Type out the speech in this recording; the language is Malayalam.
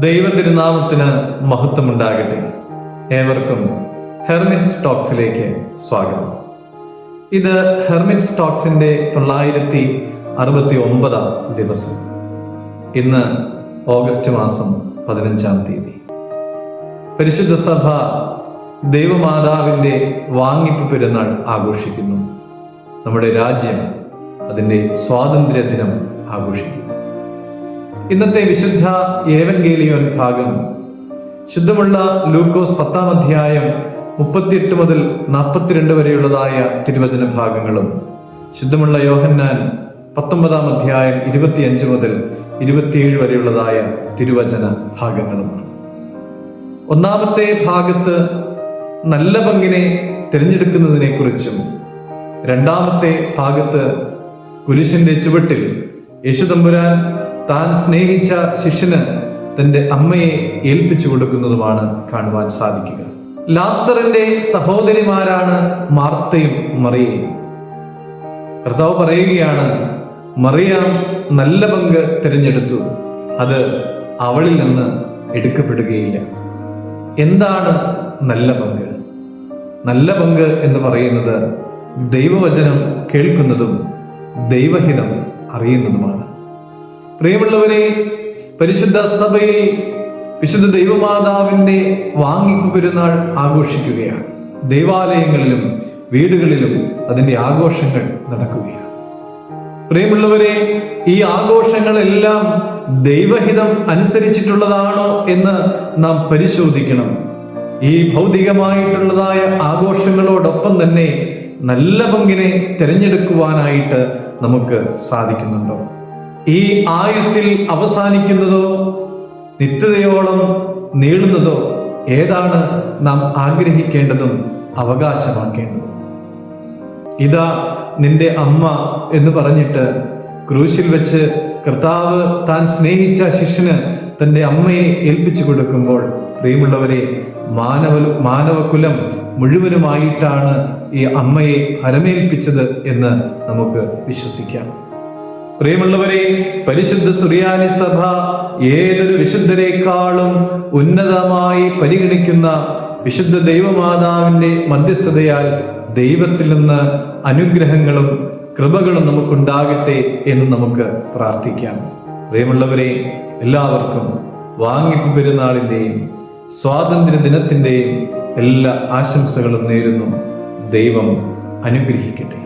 ദൈവതിരുനാമത്തിന് മഹത്വമുണ്ടാകട്ടെ. ഏവർക്കും ഹെർമിറ്റ്സ് ടോക്സിലേക്ക് സ്വാഗതം. ഇത് ഹെർമിറ്റ്സ് ടോക്സിന്റെ 969 ദിവസം. ഇന്ന് ഓഗസ്റ്റ് മാസം 15-ാം തീയതി. പരിശുദ്ധ സഭ ദൈവമാതാവിന്റെ വാങ്ങിപ്പ് പെരുന്നാൾ ആഘോഷിക്കുന്നു. നമ്മുടെ രാജ്യം അതിന്റെ സ്വാതന്ത്ര്യ ദിനം ആഘോഷിക്കുന്നു. ഇന്നത്തെ വിശുദ്ധ ഏവൻഗേലിയോൻ ഭാഗം ശുദ്ധമുള്ള ലൂക്കോസ് 10-ാം അധ്യായം 38 മുതൽ 42 വരെയുള്ളതായ തിരുവചന ഭാഗങ്ങളും ശുദ്ധമുള്ള യോഹന്നാൻ 19-ാം അധ്യായം 25 മുതൽ 27 വരെയുള്ളതായ തിരുവചന ഭാഗങ്ങളുമാണ്. ഒന്നാമത്തെ ഭാഗത്ത് നല്ല പങ്കിനെ തിരഞ്ഞെടുക്കുന്നതിനെ കുറിച്ചും രണ്ടാമത്തെ ഭാഗത്ത് കുരിശിന്റെ ചുവട്ടിൽ യേശുതമ്പുരാൻ താൻ സ്നേഹിച്ച ശിഷ്യന് തന്റെ അമ്മയെ ഏൽപ്പിച്ചു കൊടുക്കുന്നതുമാണ് കാണുവാൻ സാധിക്കുക. ലാസറിന്റെ സഹോദരിമാരാണ് മാർത്തയും മറിയയും. കർത്താവ് പറയുകയാണ്, മറിയാം നല്ല പങ്ക് തിരഞ്ഞെടുത്തു, അത് അവളിൽ നിന്ന് എടുക്കപ്പെടുകയില്ല. എന്താണ് നല്ല പങ്ക്? നല്ല പങ്ക് എന്ന് പറയുന്നത് ദൈവവചനം കേൾക്കുന്നതും ദൈവഹിതം അറിയുന്നതുമാണ്. പ്രിയമുള്ളവരെ, പരിശുദ്ധ സഭയിൽ വിശുദ്ധ ദൈവമാതാവിന്റെ വാങ്ങിപ്പ് പെരുന്നാൾ ആഘോഷിക്കുകയാണ്. ദേവാലയങ്ങളിലും വീടുകളിലും അതിന്റെ ആഘോഷങ്ങൾ നടക്കുകയാണ്. പ്രിയമുള്ളവരെ, ഈ ആഘോഷങ്ങളെല്ലാം ദൈവഹിതം അനുസരിച്ചിട്ടുള്ളതാണോ എന്ന് നാം പരിശോധിക്കണം. ഈ ഭൗതികമായിട്ടുള്ളതായ ആഘോഷങ്ങളോടൊപ്പം തന്നെ നല്ല പങ്കിനെ തിരഞ്ഞെടുക്കുവാനായിട്ട് നമുക്ക് സാധിക്കുന്നുണ്ടോ? ഈ ആയുസ്സിൽ അവസാനിക്കുന്നതോ നിത്യതയോളം നീളുന്നതോ ഏതാണ് നാം ആഗ്രഹിക്കേണ്ടതും അവകാശമാക്കേണ്ടതും? ഇതാ നിന്റെ അമ്മ എന്ന് പറഞ്ഞിട്ട് ക്രൂശിൽ വെച്ച് കർത്താവ് താൻ സ്നേഹിച്ച ശിഷ്യന് തന്റെ അമ്മയെ ഏൽപ്പിച്ചു കൊടുക്കുമ്പോൾ, പ്രിയമുള്ളവരെ, മാനവകുലം മുഴുവനുമായിട്ടാണ് ഈ അമ്മയെ ഫലമേൽപ്പിച്ചത് എന്ന് നമുക്ക് വിശ്വസിക്കാം. പ്രിയമുള്ളവരെ, പരിശുദ്ധ സുറിയാനി സഭ ഏതൊരു വിശുദ്ധരെക്കാളും ഉന്നതമായി പരിഗണിക്കുന്ന വിശുദ്ധ ദൈവമാതാവിന്റെ മധ്യസ്ഥതയാൽ ദൈവത്തിൽ നിന്ന് അനുഗ്രഹങ്ങളും കൃപകളും നമുക്കുണ്ടാകട്ടെ എന്ന് നമുക്ക് പ്രാർത്ഥിക്കാം. പ്രിയമുള്ളവരെ, എല്ലാവർക്കും വാങ്ങിപ്പ് പെരുന്നാളിന്റെയും സ്വാതന്ത്ര്യ ദിനത്തിന്റെയും എല്ലാ ആശംസകളും നേരുന്നു. ദൈവം അനുഗ്രഹിക്കട്ടെ.